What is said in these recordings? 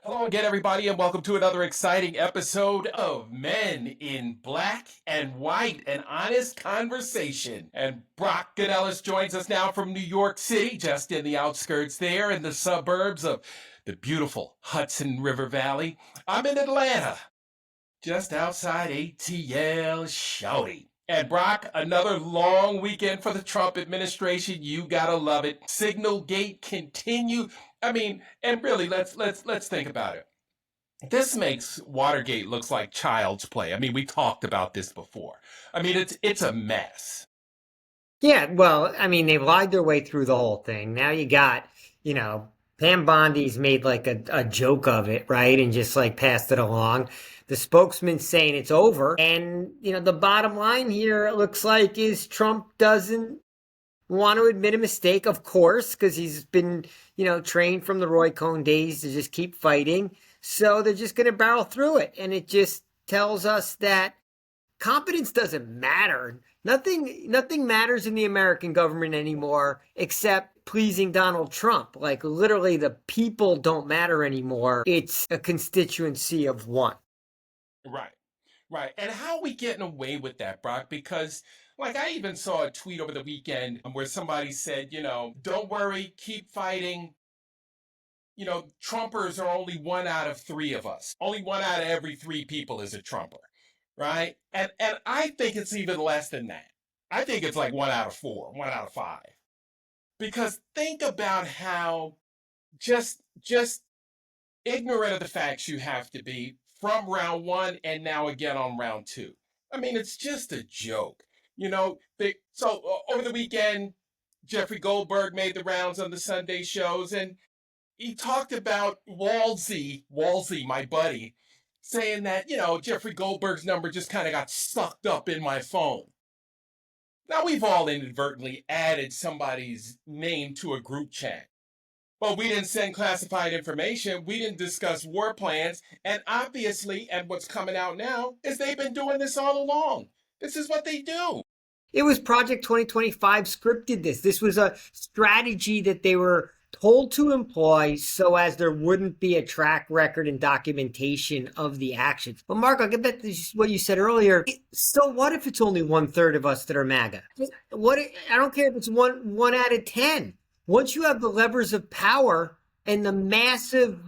Hello again, everybody, and welcome to another exciting episode of Men in Black and White, an honest conversation. And Brock Ganeles joins us now from New York City, just in the outskirts there in the suburbs of the beautiful Hudson River Valley. I'm in Atlanta, just outside ATL, shouty. And Brock, another long weekend for the Trump administration. You gotta love it. Signalgate continue. I mean, and really, let's think about it. This makes Watergate looks like child's play. I mean, we talked about this before. I mean, it's a mess. Yeah, well, I mean, they lied their way through the whole thing. Now you got, you know, Pam Bondi's made like a joke of it, right? And just like passed it along. The spokesman saying it's over. And, the bottom line here, it looks like, is Trump doesn't want to admit a mistake, of course, because he's been, trained from the Roy Cohn days to just keep fighting. So they're just going to barrel through it. And it just tells us that competence doesn't matter. Nothing matters in the American government anymore except pleasing Donald Trump. Like literally the people don't matter anymore. It's a constituency of one. Right. Right. And how are we getting away with that, Brock? Because, like, I even saw a tweet over the weekend where somebody said, don't worry, keep fighting. Trumpers are only one out of three of us. Only one out of every three people is a Trumper, right? And I think it's even less than that. I think it's like one out of four, one out of five. Because think about how just ignorant of the facts you have to be from round one and now again on round two. I mean, it's just a joke. Over the weekend, Jeffrey Goldberg made the rounds on the Sunday shows, and he talked about Walsey, my buddy, saying that, Jeffrey Goldberg's number just kind of got sucked up in my phone. Now, we've all inadvertently added somebody's name to a group chat. But we didn't send classified information. We didn't discuss war plans. And obviously, and what's coming out now, is they've been doing this all along. This is what they do. It was Project 2025 scripted this. This was a strategy that they were told to employ so as there wouldn't be a track record and documentation of the actions. But Mark, I'll get back to what you said earlier. So what if it's only 1/3 of us that are MAGA? I don't care if it's one out of 10. Once you have the levers of power and the massive,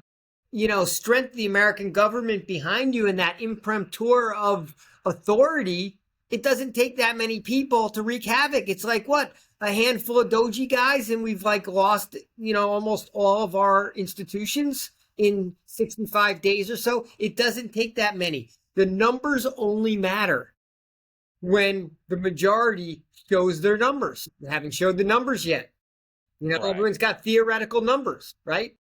strength of the American government behind you and that imprimatur of authority, it doesn't take that many people to wreak havoc. It's like what? A handful of doji guys and we've like lost, almost all of our institutions in 65 days or so. It doesn't take that many. The numbers only matter when the majority shows their numbers. They haven't showed the numbers yet. Right. Everyone's got theoretical numbers, right?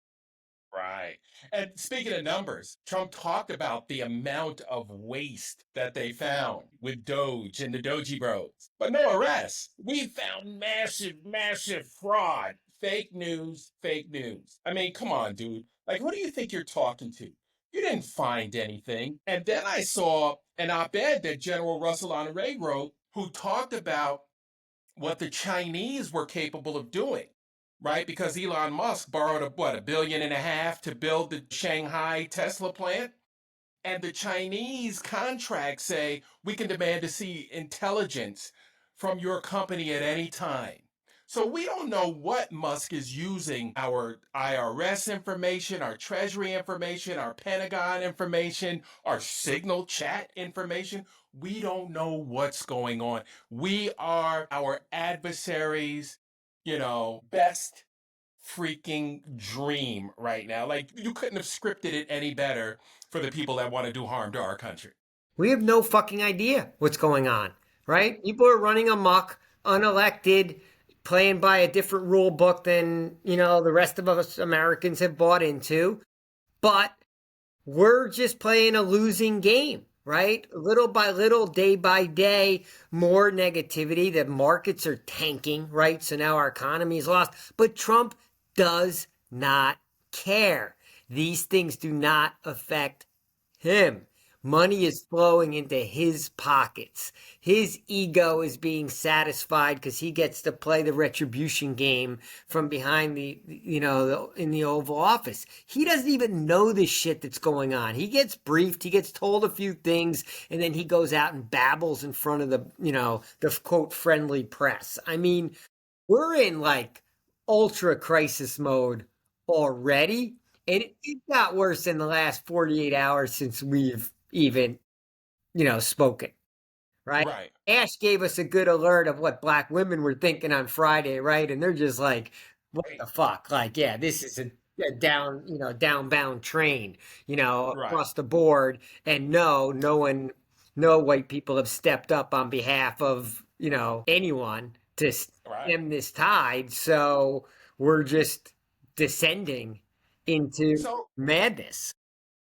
Right. And speaking of numbers, Trump talked about the amount of waste that they found with Doge and the Doji Bros. But no arrests. We found massive fraud. Fake news, fake news. I mean, come on, dude. Like, who do you think you're talking to? You didn't find anything. And then I saw an op-ed that General Russell Honore wrote who talked about what the Chinese were capable of doing. Right? Because Elon Musk borrowed $1.5 billion to build the Shanghai Tesla plant. And the Chinese contracts say we can demand to see intelligence from your company at any time. So we don't know what Musk is using our IRS information, our Treasury information, our Pentagon information, our Signal chat information. We don't know what's going on. We are our adversaries' best freaking dream right now. Like, you couldn't have scripted it any better for the people that want to do harm to our country. We have no fucking idea what's going on, right? People are running amok, unelected, playing by a different rule book than, the rest of us Americans have bought into. But we're just playing a losing game. Right? Little by little, day by day, more negativity. The markets are tanking, right? So now our economy is lost. But Trump does not care. These things do not affect him. Money is flowing into his pockets. His ego is being satisfied because he gets to play the retribution game from behind in the Oval Office. He doesn't even know this shit that's going on. He gets briefed, he gets told a few things, and then he goes out and babbles in front of the quote friendly press. I mean, we're in like ultra crisis mode already. And it got worse in the last 48 hours since we've even, spoken, right? Right. Ash gave us a good alert of what black women were thinking on Friday, right? And they're just like, what the fuck? Like, yeah, this is a downbound train, Right. across the board. And no white people have stepped up on behalf of, anyone to Right. stem this tide. So we're just descending into So, madness.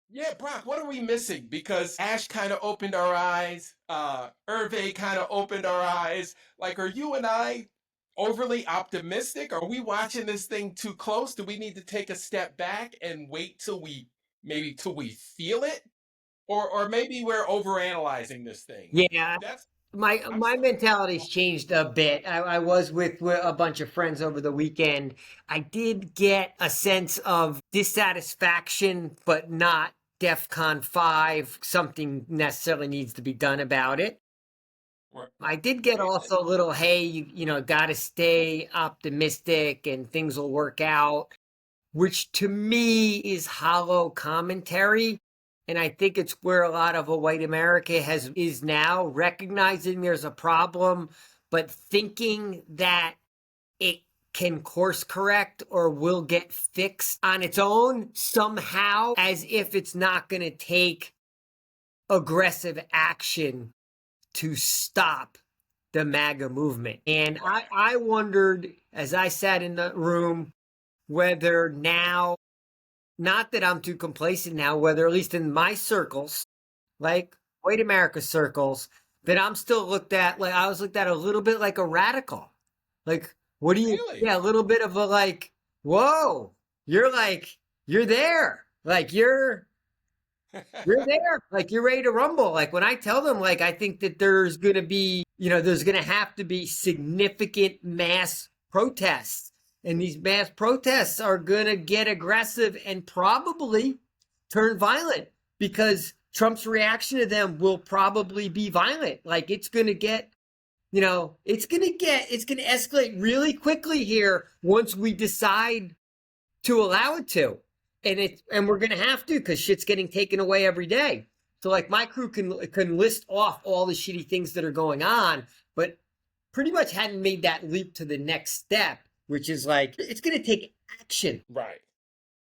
yeah, Brock, what are we missing? Because Ash kind of opened our eyes. Hervé kind of opened our eyes. Like, are you and I overly optimistic? Are we watching this thing too close? Do we need to take a step back and wait till we feel it? Or maybe we're overanalyzing this thing. Yeah, That's I'm my still mentality's changed a bit. I was with a bunch of friends over the weekend. I did get a sense of dissatisfaction, but not DEFCON 5. Something necessarily needs to be done about it. I did get right. also a little, hey, got to stay optimistic and things will work out, which to me is hollow commentary. And I think it's where a lot of a white America is now recognizing there's a problem, but thinking that it can course correct or will get fixed on its own somehow, as if it's not going to take aggressive action to stop the MAGA movement. And Right. I wondered, as I sat in the room, whether now, not that I'm too complacent now, whether at least in my circles, like white America circles, that I'm still looked at, like I was looked at a little bit like a radical. Like, what do you, Really? yeah, a little bit of a like, whoa, you're like, you're there. Like you're there. Like you're ready to rumble. Like when I tell them, like, I think that there's going to have to be significant mass protests. And these mass protests are going to get aggressive and probably turn violent because Trump's reaction to them will probably be violent. Like it's going to get, it's going to escalate really quickly here once we decide to allow it to. And we're gonna have to because shit's getting taken away every day. So like my crew can list off all the shitty things that are going on, but pretty much hadn't made that leap to the next step, which is like it's gonna take action. Right.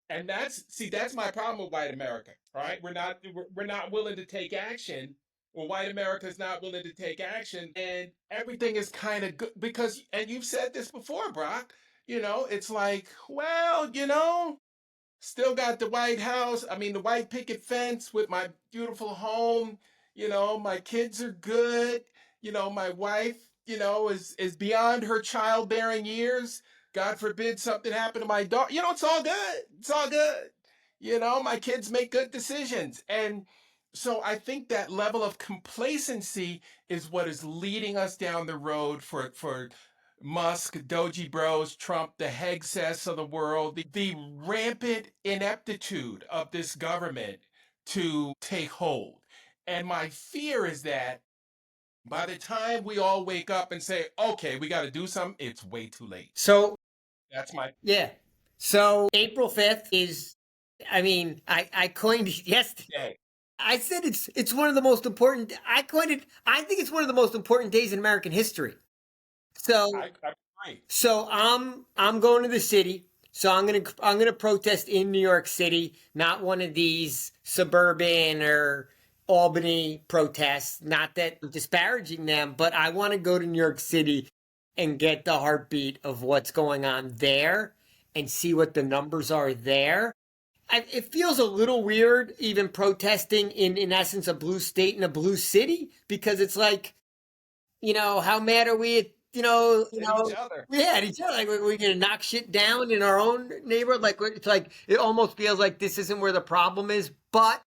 And that's my problem with white America, right? We're not willing to take action. Well, white America is not willing to take action, and everything is kind of good because, and you've said this before, Brock. It's like, well, still got the White House. I mean, the white picket fence with my beautiful home. My kids are good. My wife, is beyond her childbearing years. God forbid something happened to my daughter. It's all good. It's all good. My kids make good decisions. And so I think that level of complacency is what is leading us down the road for Musk, Doji Bros, Trump, the Hegseths of the world, the rampant ineptitude of this government to take hold. And my fear is that by the time we all wake up and say, okay, we got to do something, it's way too late. So That's my yeah. So April 5th is, I mean, I coined it yesterday. day. I said it's one of the most important. I think it's one of the most important days in American history. So I agree. So I'm going to the city. So I'm gonna protest in New York City, not one of these suburban or Albany protests. Not that I'm disparaging them, but I want to go to New York City and get the heartbeat of what's going on there and see what the numbers are there. It feels a little weird even protesting in essence a blue state in a blue city because it's like how mad are we at, At each other. yeah, at each other. Like we're gonna knock shit down in our own neighborhood. Like it's like it almost feels like this isn't where the problem is. But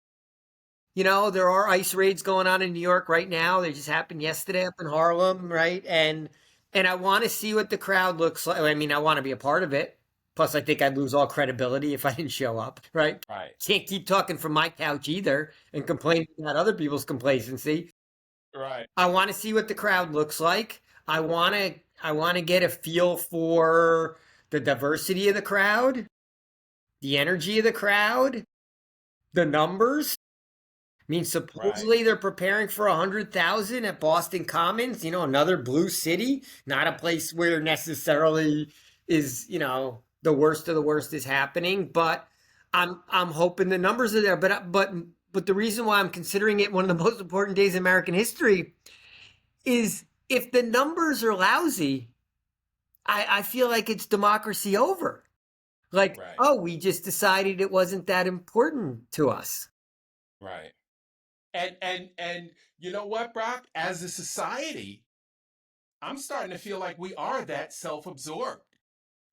There are ICE raids going on in New York right now. They just happened yesterday up in Harlem, right? And I want to see what the crowd looks like. I mean, I want to be a part of it. Plus, I think I'd lose all credibility if I didn't show up, right? Right. Can't keep talking from my couch either and complaining about other people's complacency. Right. I want to see what the crowd looks like. I want to get a feel for the diversity of the crowd, the energy of the crowd, the numbers. I mean, Right. supposedly they're preparing for 100,000 at Boston Commons, another blue city, not a place where necessarily is, the worst of the worst is happening, but I'm hoping the numbers are there. But the reason why I'm considering it one of the most important days in American history is if the numbers are lousy, I feel like it's democracy over. Like, Right. oh, we just decided it wasn't that important to us. Right. And you know what, Brock? As a society, I'm starting to feel like we are that self-absorbed.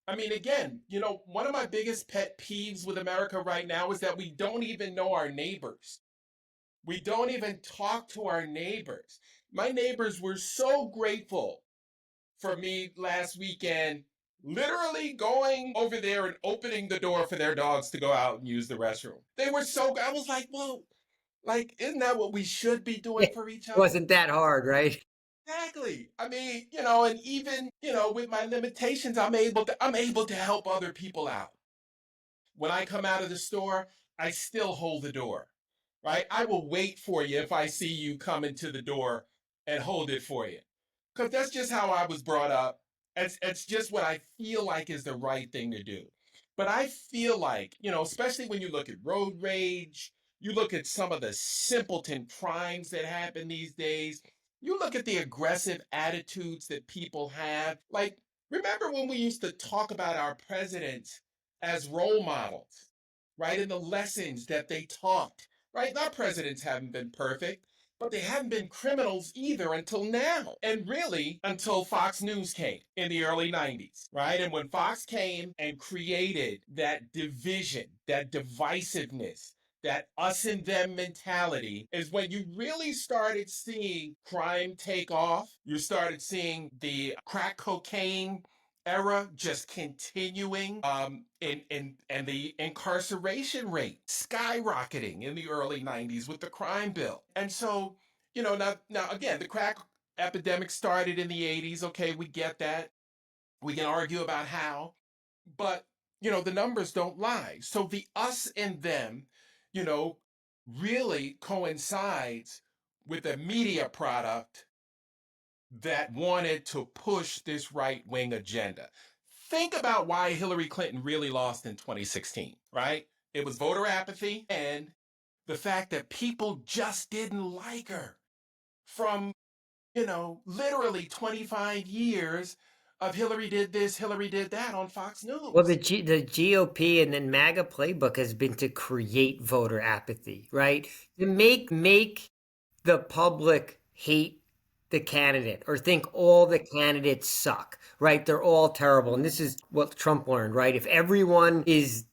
I mean, again, one of my biggest pet peeves with America right now is that we don't even know our neighbors. We don't even talk to our neighbors. My neighbors were so grateful for me last weekend, literally going over there and opening the door for their dogs to go out and use the restroom. They were so, I was like, well, like, isn't that what we should be doing It for each other? wasn't that hard, right? Exactly. I mean, and even, with my limitations, I'm able to help other people out. When I come out of the store, I still hold the door, right? I will wait for you if I see you come into the door and hold it for you. Because that's just how I was brought up. It's just what I feel like is the right thing to do. But I feel like, especially when you look at road rage, you look at some of the simpleton crimes that happen these days, you look at the aggressive attitudes that people have. Like, remember when we used to talk about our presidents as role models, right? And the lessons that they taught, right? Our presidents haven't been perfect, but they haven't been criminals either until now. And really until Fox News came in the early 90s, right? And when Fox came and created that division, that divisiveness, that us and them mentality is when you really started seeing crime take off. You started seeing the crack cocaine era just continuing, and the incarceration rate skyrocketing in the early 90s with the crime bill. And so, now again, the crack epidemic started in the 80s. Okay, we get that. We can argue about how, but the numbers don't lie. So the us and them, you know, really coincides with a media product that wanted to push this right wing agenda. Think about why Hillary Clinton really lost in 2016, right? It was voter apathy and the fact that people just didn't like her from, literally 25 years of Hillary did this, Hillary did that on Fox Well, News. the GOP and then MAGA playbook has been to create voter apathy, right? To make the public hate the candidate or think all the candidates suck, right? They're all terrible. And this is what Trump learned, right? If everyone is,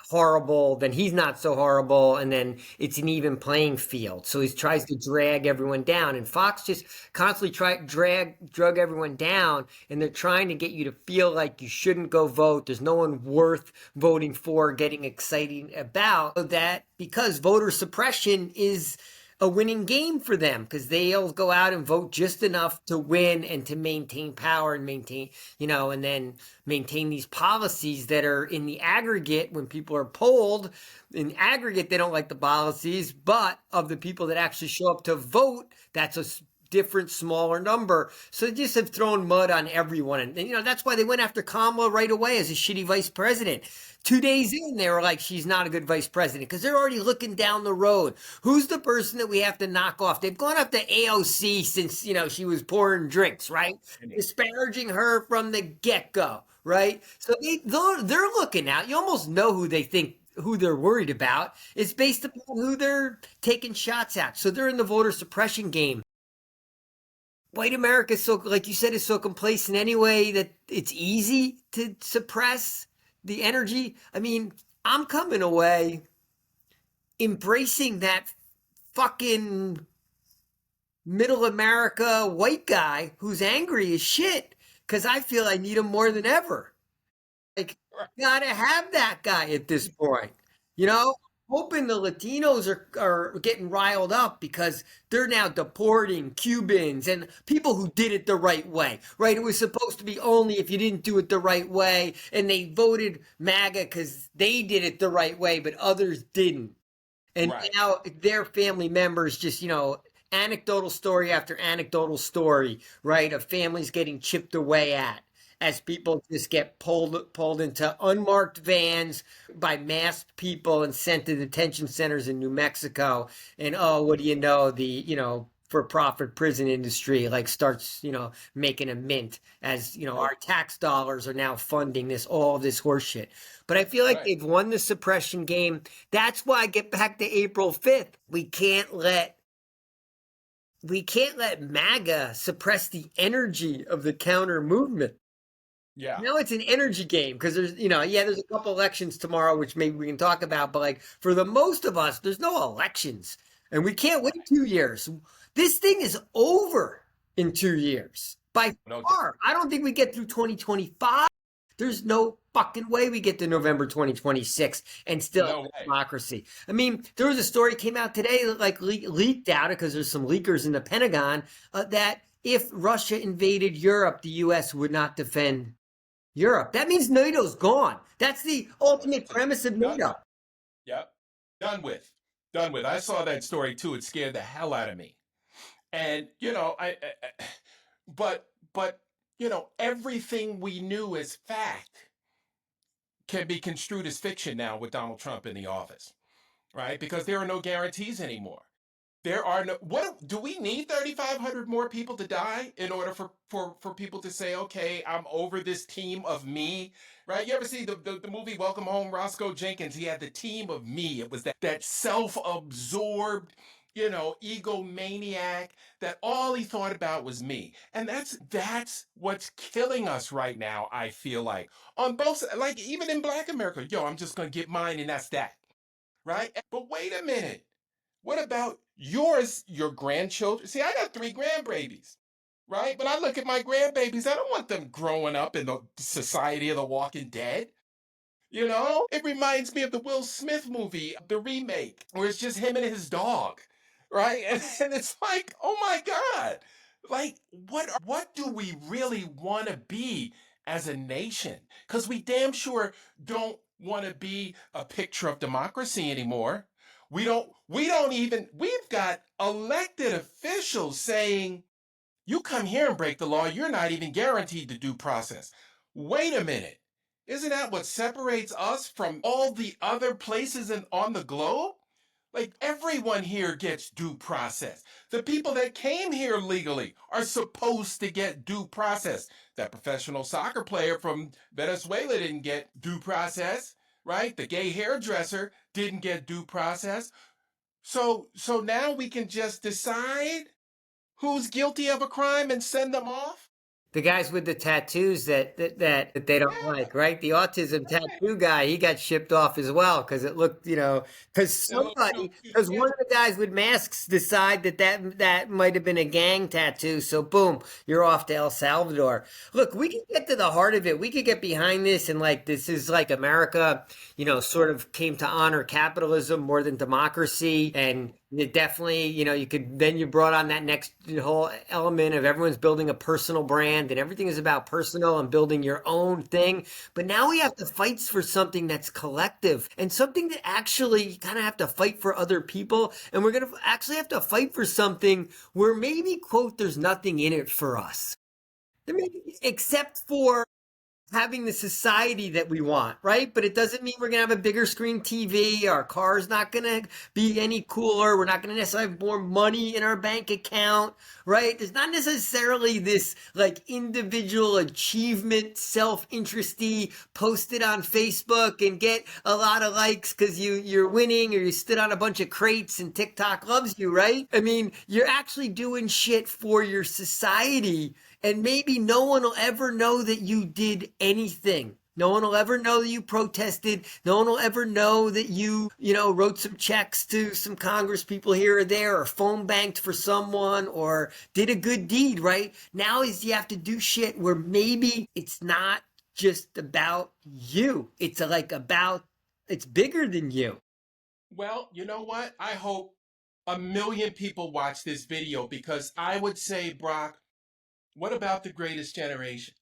horrible, then he's not so horrible. And then it's an even playing field. So he tries to drag everyone down. And Fox just constantly drug everyone down. And they're trying to get you to feel like you shouldn't go vote. There's no one worth voting for, getting excited about that, because voter suppression is a winning game for them because they'll go out and vote just enough to win and to maintain power and and then maintain these policies that are in the aggregate when people are polled. In aggregate, they don't like the policies, but of the people that actually show up to vote, that's a different, smaller number. So they just have thrown mud on everyone. And, that's why they went after Kamala right away as a shitty vice president. 2 days in, they were like, she's not a good vice president because they're already looking down the road. Who's the person that we have to knock off? They've gone after AOC since, she was pouring drinks, right? Disparaging her from the get-go, right? So they're looking out. You almost know who they're worried about. It's based upon who they're taking shots at. So they're in the voter suppression game. White America is so, like you said, is so complacent anyway that it's easy to suppress the energy. I mean, I'm coming away embracing that fucking middle America white guy who's angry as shit because I feel I need him more than ever. Like, gotta have that guy at this point. You know, hoping the Latinos are getting riled up because they're now deporting Cubans and people who did it the right way, right? It was supposed to be only if you didn't do it the right way, and they voted MAGA because they did it the right way, but others didn't. And Right. now their family members just, anecdotal story after anecdotal story, right, of families getting chipped away at as people just get pulled into unmarked vans by masked people and sent to detention centers in New Mexico. And oh, what do you know? The for-profit prison industry like starts making a mint as our tax dollars are now funding all of this horseshit. But I feel like Right. they've won the suppression game. That's why I get back to April 5th. We can't let MAGA suppress the energy of the counter movement. Yeah. Now it's an energy game because there's a couple elections tomorrow, which maybe we can talk about. But like for the most of us, there's no elections, and we can't wait 2 years. This thing is over in 2 years by No doubt. far. I don't think we get through 2025. There's no fucking way we get to November 2026 and still have No way. democracy. I mean, there was a story came out today that like leaked out because there's some leakers in the Pentagon that if Russia invaded Europe, the U.S. would not defend Europe. That means NATO's gone. That's the ultimate premise of Done NATO. with. Yep. Done with. Done with. I saw that story too. It scared the hell out of me. And but everything we knew as fact can be construed as fiction now with Donald Trump in the office, right? Because there are no guarantees anymore. There are no. What do we need? 3,500 more people to die in order for people to say, okay, I'm over this team of me, right? You ever see the movie Welcome Home? Roscoe Jenkins. He had the team of me. It was that self-absorbed, egomaniac that all he thought about was me, and that's what's killing us right now. I feel like on both, like even in Black America, yo, I'm just gonna get mine, and that's that, right? But wait a minute. What about your grandchildren? See, I got three grandbabies, right? But I look at my grandbabies, I don't want them growing up in the society of the walking dead. It reminds me of the Will Smith movie, the remake, where it's just him and his dog, right? And it's like, oh my God. Like, what do we really want to be as a nation? Because we damn sure don't want to be a picture of democracy anymore. We've got elected officials saying, you come here and break the law, you're not even guaranteed the due process. Wait a minute. Isn't that what separates us from all the other places on the globe? Like everyone here gets due process. The people that came here legally are supposed to get due process. That professional soccer player from Venezuela didn't get due process, right? The gay hairdresser didn't get due process. So now we can just decide who's guilty of a crime and send them off? The guys with the tattoos that they don't Yeah, like, right? The autism right. tattoo guy, he got shipped off as well because it looked, It looks too cute. because Yeah, one of the guys with masks decide that might have been a gang tattoo. So boom, you're off to El Salvador. Look, we can get to the heart of it. We could get behind this and like this is like America, sort of came to honor capitalism more than democracy. And it definitely, you brought on that next whole element of everyone's building a personal brand and everything is about personal and building your own thing. But now we have to fight for something that's collective and something that actually kind of have to fight for other people. And we're going to actually have to fight for something where maybe, quote, there's nothing in it for us. Except for having the society that we want, right? But it doesn't mean we're going to have a bigger screen TV. Our car's not going to be any cooler. We're not going to necessarily have more money in our bank account, right? There's not necessarily this like individual achievement, self-interesty, post it on Facebook and get a lot of likes because you're winning or you stood on a bunch of crates and TikTok loves you, right? I mean, you're actually doing shit for your society and maybe no one will ever know that you did anything No one will ever know that you protested. No one will ever know that you wrote some checks to some Congress people here or there, or phone banked for someone, or did a good deed, right? Now is you have to do shit where maybe it's not just about you. It's bigger than you. Well, you know what? I hope a million people watch this video because I would say, Brock, what about the greatest generation?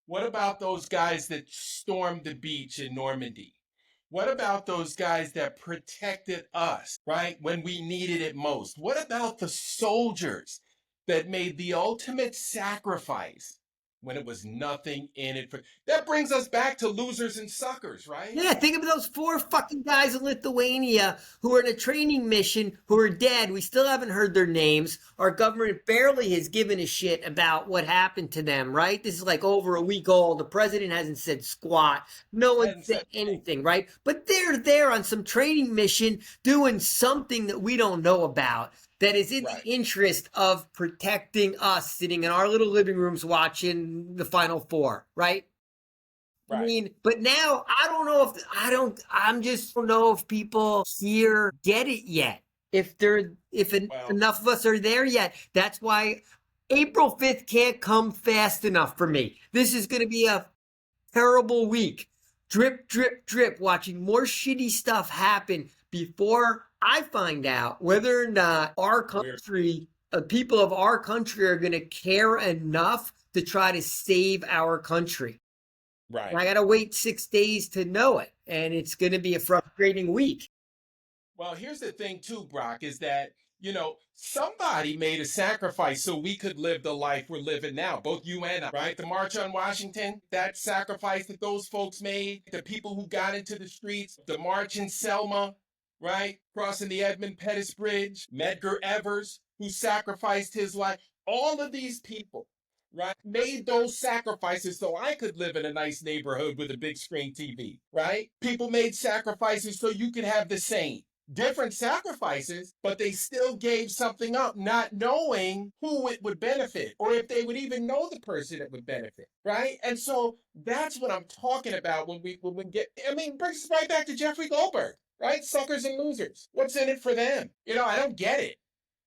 What about those guys that stormed the beach in Normandy? What about those guys that protected us, right, when we needed it most? What about the soldiers that made the ultimate sacrifice when it was nothing in it for? That brings us back to losers and suckers, right? Yeah, think of those 4 fucking guys in Lithuania who are in a training mission who are dead. We still haven't heard their names. Our government barely has given a shit about what happened to them, right? This is like over a week old. The president hasn't said squat. No one Hadn't said said a thing. anything, right? But they're there on some training mission doing something that we don't know about that is in the Right, interest of protecting us sitting in our little living rooms watching the Final Four, right? I right. mean, but now I'm just don't know if people here get it yet. If Well, enough of us are there yet. That's why April 5th can't come fast enough for me. This is going to be a terrible week. Drip, drip, drip, watching more shitty stuff happen before I find out whether or not our we're country, people of our country are going to care enough to try to save our country. And right. I got to wait 6 days to know it. And it's going to be a frustrating week. Well, here's the thing, too, Brock, is that, somebody made a sacrifice so we could live the life we're living now, both you and I, right? The March on Washington, that sacrifice that those folks made, the people who got into the streets, the March in Selma, right? Crossing the Edmund Pettus Bridge, Medgar Evers, who sacrificed his life. All of these people, right, made those sacrifices so I could live in a nice neighborhood with a big screen TV, right? People made sacrifices so you could have the same different sacrifices, but they still gave something up, not knowing who it would benefit or if they would even know the person it would benefit, right? And so that's what I'm talking about when we get. I mean, it brings us right back to Jeffrey Goldberg, right? Suckers and losers. What's in it for them? I don't get it,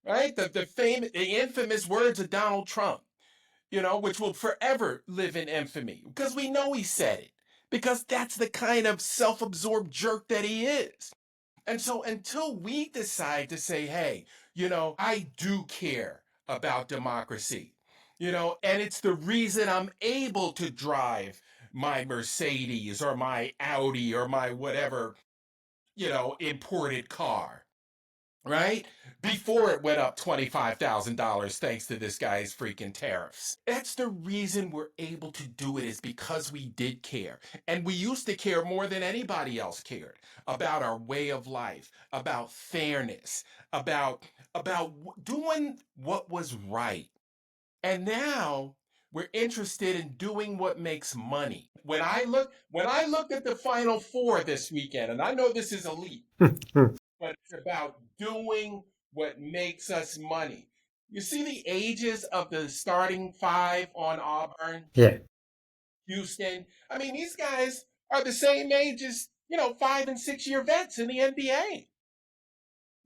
right? The infamous words of Donald Trump, which will forever live in infamy because we know he said it because that's the kind of self-absorbed jerk that he is. And so until we decide to say, hey, I do care about democracy, and it's the reason I'm able to drive my Mercedes or my Audi or my whatever, imported car, right? Before it went up $25,000 thanks to this guy's freaking tariffs. That's the reason we're able to do it is because we did care. And we used to care more than anybody else cared about our way of life, about fairness, about doing what was right. And now we're interested in doing what makes money. When I looked at the Final Four this weekend, and I know this is elite, but it's about doing what makes us money. You see the ages of the starting five on Auburn, Yeah. Houston. I mean, these guys are the same age as, 5 and 6 year vets in the NBA,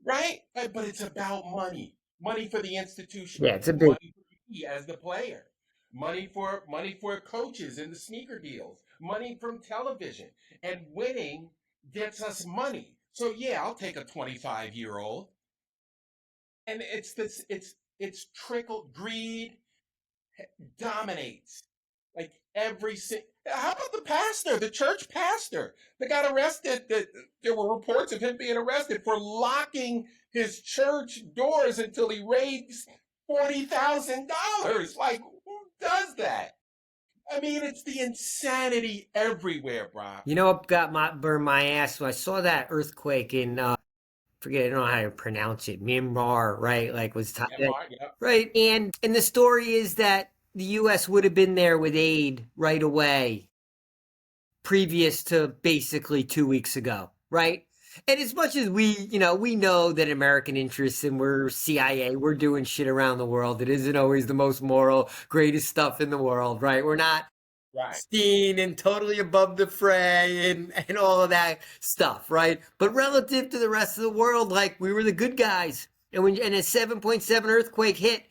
right? But it's about money. Money for the institution, Yeah, it's a big. money for me as the player, money for coaches and the sneaker deals, money from television. And winning gets us money. So yeah, I'll take a 25-year-old. And it's trickle greed dominates like every how about the pastor, the church pastor that got arrested, that there were reports of him being arrested for locking his church doors until he raised $40,000. Like, who does that? I mean, it's the insanity everywhere, Brock. You know what got my burned my ass when I saw that earthquake in forget I don't know how to pronounce it, Myanmar, right? Like was Myanmar, yeah. right. And the story is that the US would have been there with aid right away previous to basically 2 weeks ago, right? And as much as we know that American interests and we're CIA, we're doing shit around the world. It isn't always the most moral, greatest stuff in the world, right? We're not Right. pristine and totally above the fray and all of that stuff, right? But relative to the rest of the world, like we were the good guys. And a 7.7 earthquake hit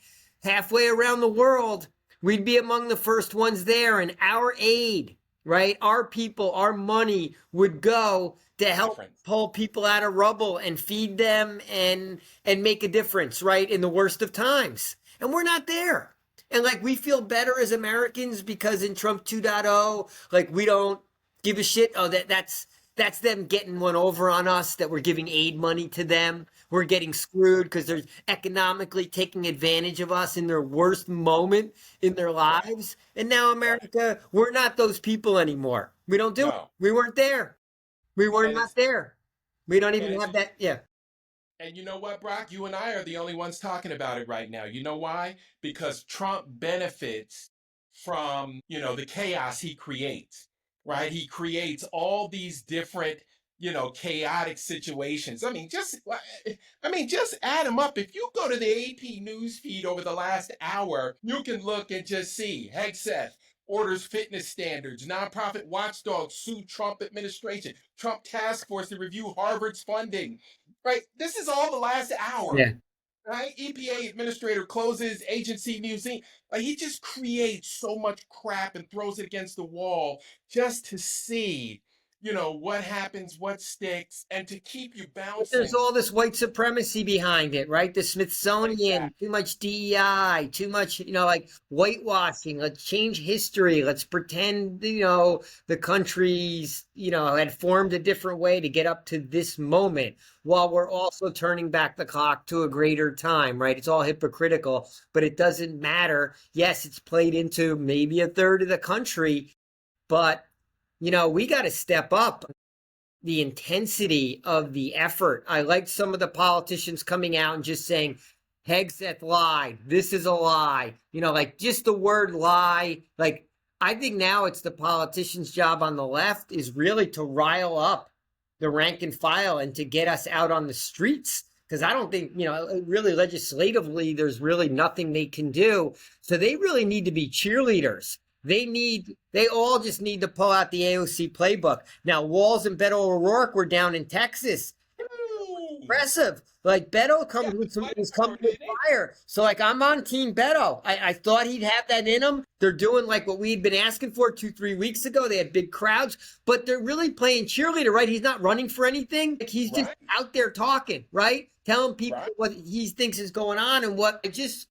halfway around the world, we'd be among the first ones there. And our aid, right? Our people, our money would go to help Difference. pull people out of rubble and feed them and make a difference, right? In the worst of times. And we're not there. And like we feel better as Americans because in Trump 2.0, like we don't give a shit. Oh, that's them getting one over on us that we're giving aid money to them. We're getting screwed because they're economically taking advantage of us in their worst moment in their Right. lives. And now Right. America, we're not those people anymore. We don't do it. No. We weren't there. We were And not it's there. We don't and even it's have that. Yeah. and you know what, Brock? You and I are the only ones talking about it right now. You know why? Because Trump benefits from, the chaos he creates, right? He creates all these different, chaotic situations. I mean, just add them up. If you go to the AP news feed over the last hour, you can look and just see Hegseth orders fitness standards, nonprofit watchdogs sue Trump administration, Trump task force to review Harvard's funding, right? This is all the last hour, Yeah. right? EPA administrator closes agency museum. Like he just creates so much crap and throws it against the wall just to see, what happens, what sticks, and to keep you But there's bouncing. all this white supremacy behind it, right? The Smithsonian, Exactly. too much DEI, too much, like whitewashing. Let's change history. Let's pretend, the countries, had formed a different way to get up to this moment while we're also turning back the clock to a greater time, right? It's all hypocritical, but it doesn't matter. Yes, it's played into maybe a third of the country, but, we got to step up the intensity of the effort. I liked some of the politicians coming out and just saying, Hegseth lied. This is a lie. Like just the word lie. Like I think now it's the politician's job on the left is really to rile up the rank and file and to get us out on the streets. Because I don't think, really legislatively, there's really nothing they can do. So they really need to be cheerleaders. They all just need to pull out the AOC playbook. Now, Walls and Beto O'Rourke were down in Texas. Boom. Impressive. Like Beto Yeah, comes with flamethrower, is coming with didn't he? fire. So like I'm on Team Beto. I thought he'd have that in him. They're doing like what we'd been asking for 2-3 weeks ago. They had big crowds, but they're really playing cheerleader, right? He's not running for anything. Like he's just Right. out there talking, right? Telling people Right. what he thinks is going on and what I just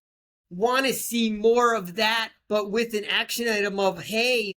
want to see more of that, but with an action item of, hey,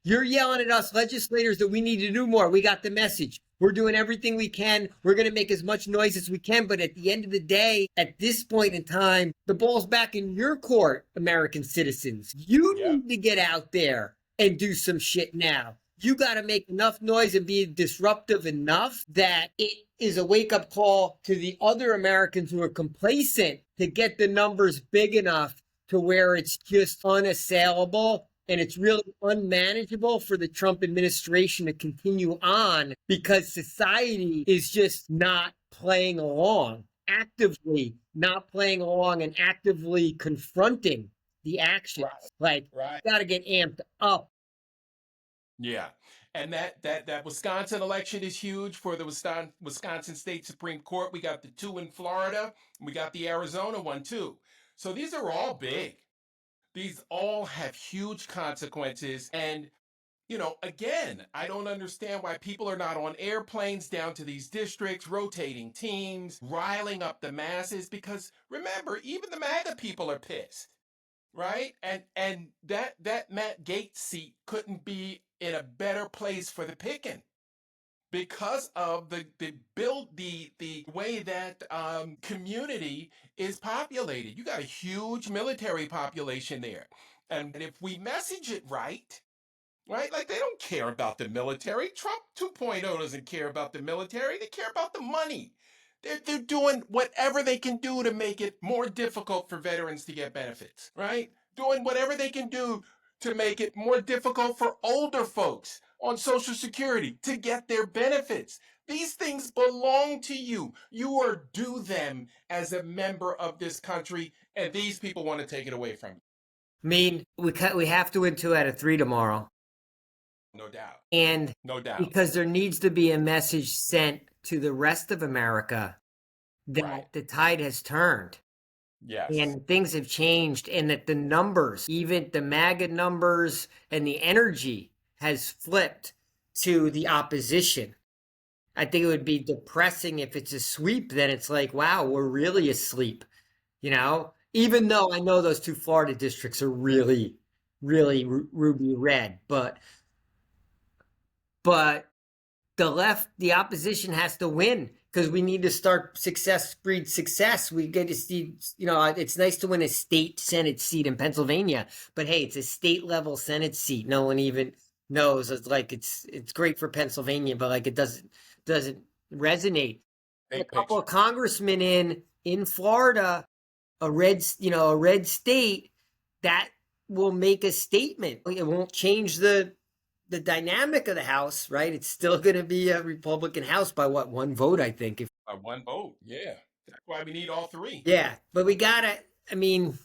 you're yelling at us legislators that we need to do more. We got the message. We're doing everything we can. We're going to make as much noise as we can. But at the end of the day, at this point in time, the ball's back in your court, American citizens. You Yeah. need to get out there and do some shit now. You got to make enough noise and be disruptive enough that it is a wake up call to the other Americans who are complacent to get the numbers big enough to where it's just unassailable and it's really unmanageable for the Trump administration to continue on because society is just not playing along, actively not playing along and actively confronting the actions. Right. Like, Right. got to get amped up. Yeah. And that Wisconsin election is huge for the Wisconsin State Supreme Court. We got the two in Florida. We got the Arizona one too. So these are all big. These all have huge consequences. And, again, I don't understand why people are not on airplanes down to these districts, rotating teams, riling up the masses. Because remember, even the MAGA people are pissed, right? And that Matt Gates seat couldn't be in a better place for the picking because of the way that community is populated. You got a huge military population there, and if we message it right, like they don't care about the military. Trump 2.0 doesn't care about the military. They care about the money. They're doing whatever they can do to make it more difficult for veterans to get benefits, right? Doing whatever they can do to make it more difficult for older folks on Social Security to get their benefits. These things belong to you. You are due them as a member of this country, and these people want to take it away from you. I mean, we have to win 2 out of 3 tomorrow, No doubt. and No doubt. because there needs to be a message sent to the rest of America Right. that the tide has turned Yes. and things have changed, and that the numbers, even the MAGA numbers and the energy, has flipped to the opposition. I think it would be depressing if it's a sweep. Then it's like, wow, we're really asleep, you know? Even though I know those 2 Florida districts are really, really ruby red, but the left, the opposition has to win because we need to start success breed success. We get to see, it's nice to win a state Senate seat in Pennsylvania, but hey, it's a state level Senate seat. No one even knows. It's like it's great for Pennsylvania, but like it doesn't resonate. A Big couple picture. of congressmen in Florida, a red state, that will make a statement. It won't change the dynamic of the House, right? It's still going to be a Republican House by what, 1 vote, I think. If By one vote. Yeah. That's why we need all three. Yeah, but we gotta. I mean,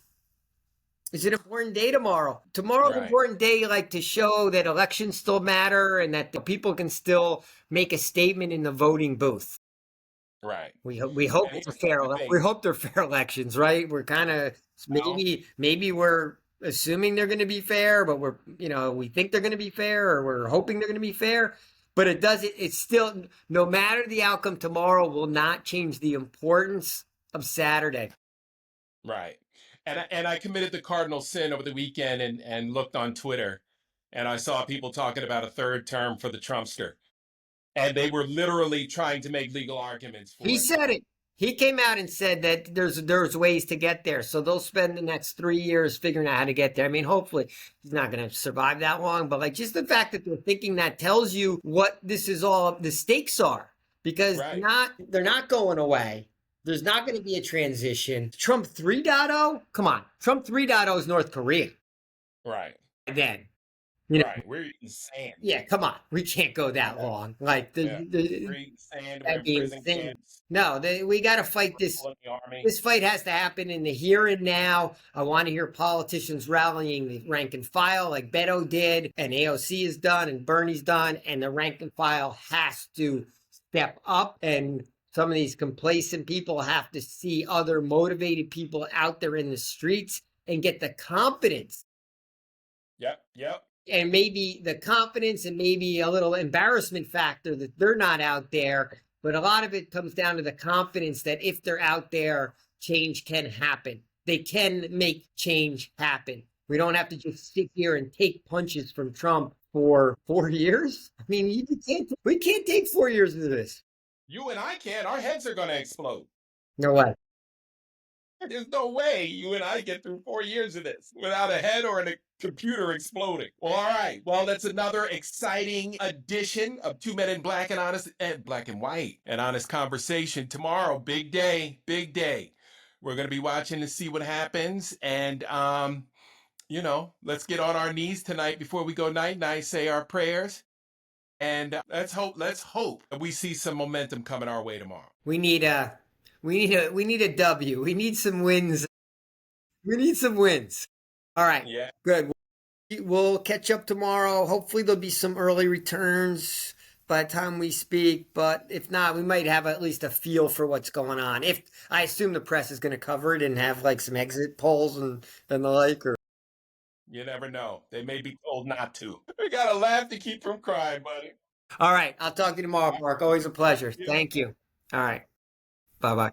it's an important day tomorrow. Tomorrow's an Right. important day, like to show that elections still matter and that the people can still make a statement in the voting booth. Right. We hope And it's a here's fair. the thing. We hope they're fair elections, right? We're kind of Well, maybe we're assuming they're going to be fair, but we think they're going to be fair, or we're hoping they're going to be fair. But it doesn't. It's still, no matter the outcome tomorrow, will not change the importance of Saturday. right. And I committed the cardinal sin over the weekend and looked on Twitter, and I saw people talking about a third term for the Trumpster. And they were literally trying to make legal arguments He for it. said it. He came out and said that there's ways to get there. So they'll spend the next 3 years figuring out how to get there. I mean, hopefully he's not going to survive that long, but like just the fact that they're thinking that tells you what this is all the stakes are, because Right. they're not going away. There's not going to be a transition. Trump 3.0, come on. Trump 3.0 is North Korea. Right. Then, Right. We're eating sand. yeah, come on. We can't go that Yeah. long. Like Yeah. We're eating sand. We're that'd in be prison insane. camps. No, we got to fight We're this. still in the army. This fight has to happen in the here and now. I want to hear politicians rallying the rank and file like Beto did, and AOC is done, and Bernie's done, and the rank and file has to step up. And some of these complacent people have to see other motivated people out there in the streets and get the confidence, Yep. Yep. and maybe the confidence and maybe a little embarrassment factor that they're not out there. But a lot of it comes down to the confidence that if they're out there, change can happen. They can make change happen. We don't have to just sit here and take punches from Trump for 4 years. I mean, we can't take 4 years of this. You and I can't. Our heads are going to explode. No way. There's no way you and I get through 4 years of this without a head or a computer exploding. Well, all right. Well, that's another exciting edition of Two Men in Black and Honest and Black and White and Honest Conversation. Tomorrow, big day, big day. We're going to be watching to see what happens. And, let's get on our knees tonight before we go night night, say our prayers. And let's hope that we see some momentum coming our way tomorrow. We need a W. We need some wins. We need some wins. All right. Yeah. Good. We'll catch up tomorrow. Hopefully there'll be some early returns by the time we speak, but if not, we might have at least a feel for what's going on. If I assume the press is going to cover it and have like some exit polls and the like, or You never know. They may be told not to. We got to laugh to keep from crying, buddy. all right. I'll talk to you tomorrow, Mark. Always a pleasure. Yeah. Thank you. All right. Bye-bye.